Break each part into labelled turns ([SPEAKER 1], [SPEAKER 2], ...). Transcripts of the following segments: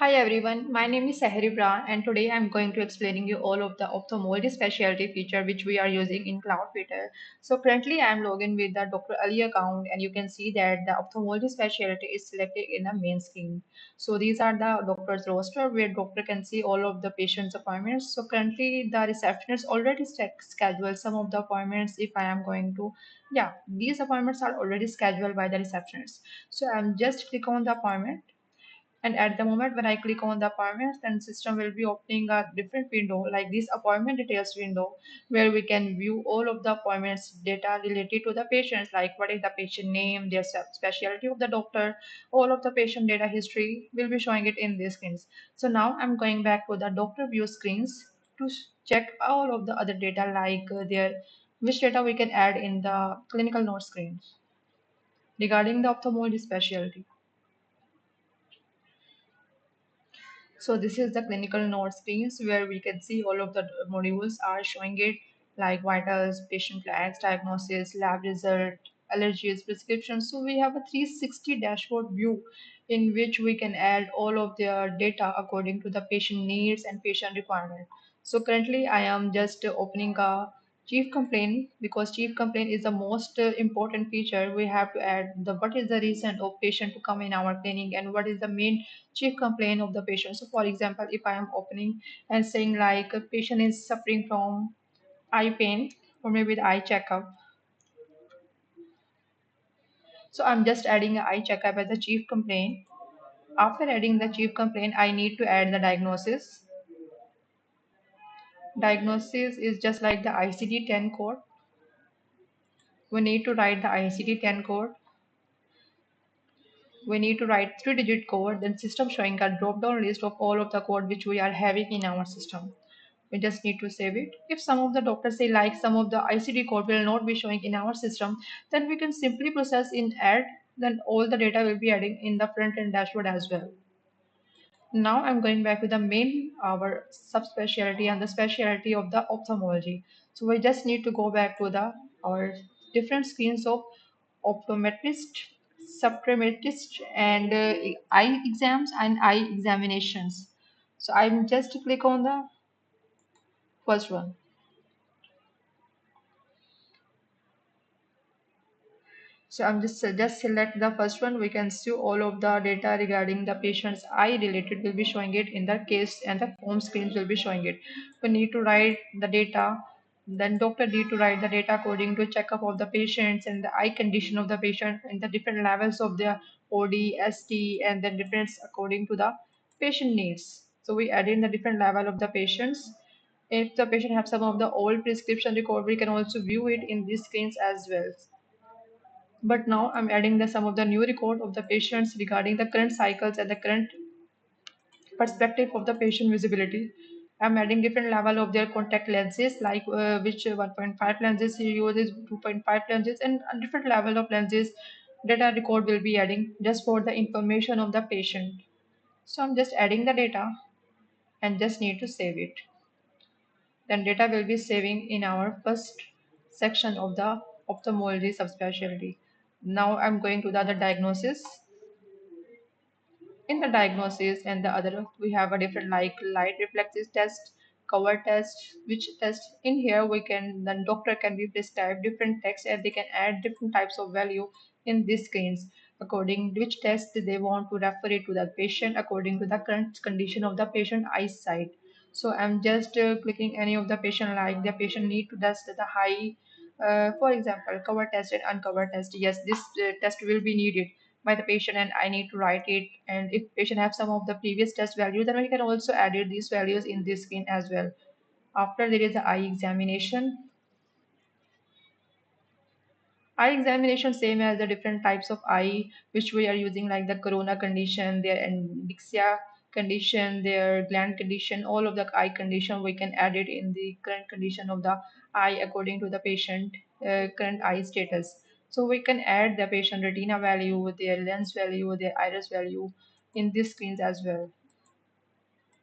[SPEAKER 1] Hi everyone, my name is Sahari Bra and today I'm going to explaining you all of the ophthalmology specialty feature which we are using in CloudFitter. So currently I'm logged in with the Dr. Ali account and you can see that the ophthalmology specialty is selected in the main screen. So these are the doctor's roster where doctor can see all of the patient's appointments. So currently the receptionist already scheduled some of the appointments if I am going to, yeah, these appointments are already scheduled by the receptionist. So I'm just click on the appointment and at the moment when I click on the appointments, then system will be opening a different window like this appointment details window where we can view all of the appointments data related to the patients like what is the patient name, their specialty of the doctor, all of the patient data history will be showing it in these screens. So now I'm going back to the doctor view screens to check all of the other data like their which data we can add in the clinical note screen regarding the ophthalmology specialty. So this is the clinical note screens where we can see all of the modules are showing it like vitals, patient flags, diagnosis, lab result, allergies, prescriptions. So we have a 360 dashboard view in which we can add all of their data according to the patient needs and patient requirement. So currently I am just opening a chief complaint because chief complaint is the most important feature. We have to add the what is the reason of patient to come in our clinic and what is the main chief complaint of the patient. So for example, if I am opening and saying like a patient is suffering from eye pain or maybe the eye checkup. So I'm just adding an eye checkup as a chief complaint. After adding the chief complaint, I need to add the diagnosis. Diagnosis is just like the ICD-10 code. We need to write the ICD-10 code. We need to write three-digit code, then system showing a drop-down list of all of the code which we are having in our system. We just need to save it. If some of the doctors say like some of the ICD code will not be showing in our system, then we can simply process in add, then all the data will be adding in the front end dashboard as well. Now I'm going back to the main our subspecialty and the specialty of the ophthalmology. So we just need to go back to the our different screens of optometrist, subtometrist, and eye exams and eye examinations. So I'm just click on the first one. So I'm just select the first one. We can see all of the data regarding the patient's eye related will be showing it in the case and the home screens will be showing it. We need to write the data. Then doctor need to write the data according to checkup of the patients and the eye condition of the patient and the different levels of the OD, ST, and then difference according to the patient needs. So we add in the different level of the patients. If the patient have some of the old prescription record, we can also view it in these screens as well. But now I'm adding the some of the new record of the patients regarding the current cycles and the current perspective of the patient visibility. I'm adding different level of their contact lenses, like which 1.5 lenses he uses, 2.5 lenses, and a different level of lenses data record will be adding just for the information of the patient. So I'm just adding the data and just need to save it. Then data will be saving in our first section of the ophthalmology subspecialty. Now I'm going to the other diagnosis. In the diagnosis and the other we have a different like light reflexes test, cover test, which test in here we can then doctor can be prescribed different text and they can add different types of value in these screens according which test they want to refer it to the patient according to the current condition of the patient eyesight. So I'm just clicking any of the patient like the patient need to test the high for example cover test and uncover test. Yes, this test will be needed by the patient and I need to write it. And if patient have some of the previous test value, then we can also add it, these values in this screen as well. After there is the eye examination. Eye examination same as the different types of eye which we are using like the corona condition, their endixia condition, their gland condition, all of the eye condition we can add it in the current condition of the eye according to the patient current eye status. So we can add the patient retina value, their lens value, their iris value in these screens as well.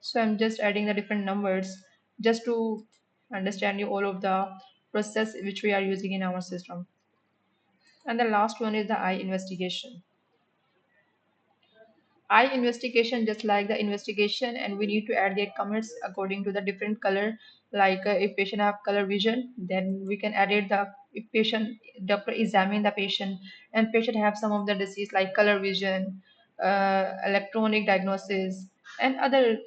[SPEAKER 1] So I'm just adding the different numbers just to understand you all of the process which we are using in our system. And the last one is the eye investigation. eye investigation just like the investigation, and we need to add their comments according to the different color. Like if patient have color vision, then we can add it the if patient doctor examine the patient and patient have some of the disease like color vision, electronic diagnosis, and other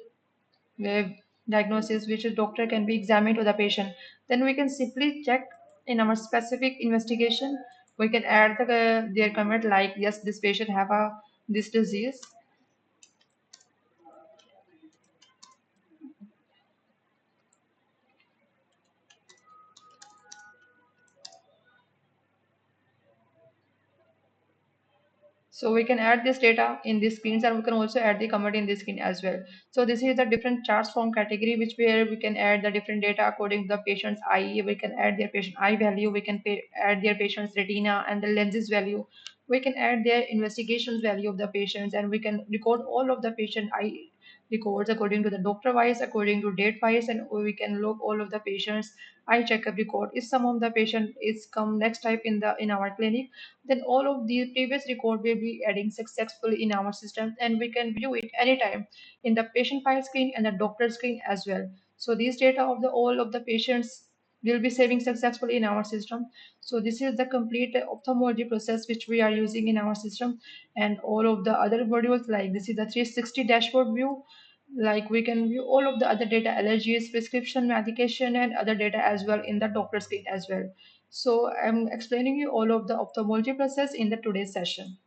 [SPEAKER 1] uh, diagnosis which a doctor can be examined to the patient, then we can simply check in our specific investigation. We can add their comment like yes, this patient have a this disease. So we can add this data in these screens, and we can also add the comment in this screen as well. So this is the different charts form category which where we can add the different data according to the patient's eye. We can add their patient eye value. We can add their patient's retina and the lenses value. We can add their investigations value of the patients, and we can record all of the patient eye records according to the doctor wise, according to date wise, and we can log all of the patients eye checkup record. If some of the patient is come next type in our clinic, then all of the previous record will be adding successfully in our system, and we can view it anytime in the patient file screen and the doctor screen as well. So these data of the all of the patients will be saving successfully in our system. So this is the complete ophthalmology process which we are using in our system, and all of the other modules like this is the 360 dashboard view. Like we can view all of the other data, allergies, prescription medication, and other data as well in the doctor screen as well. So I'm explaining you all of the ophthalmology process in the today's session.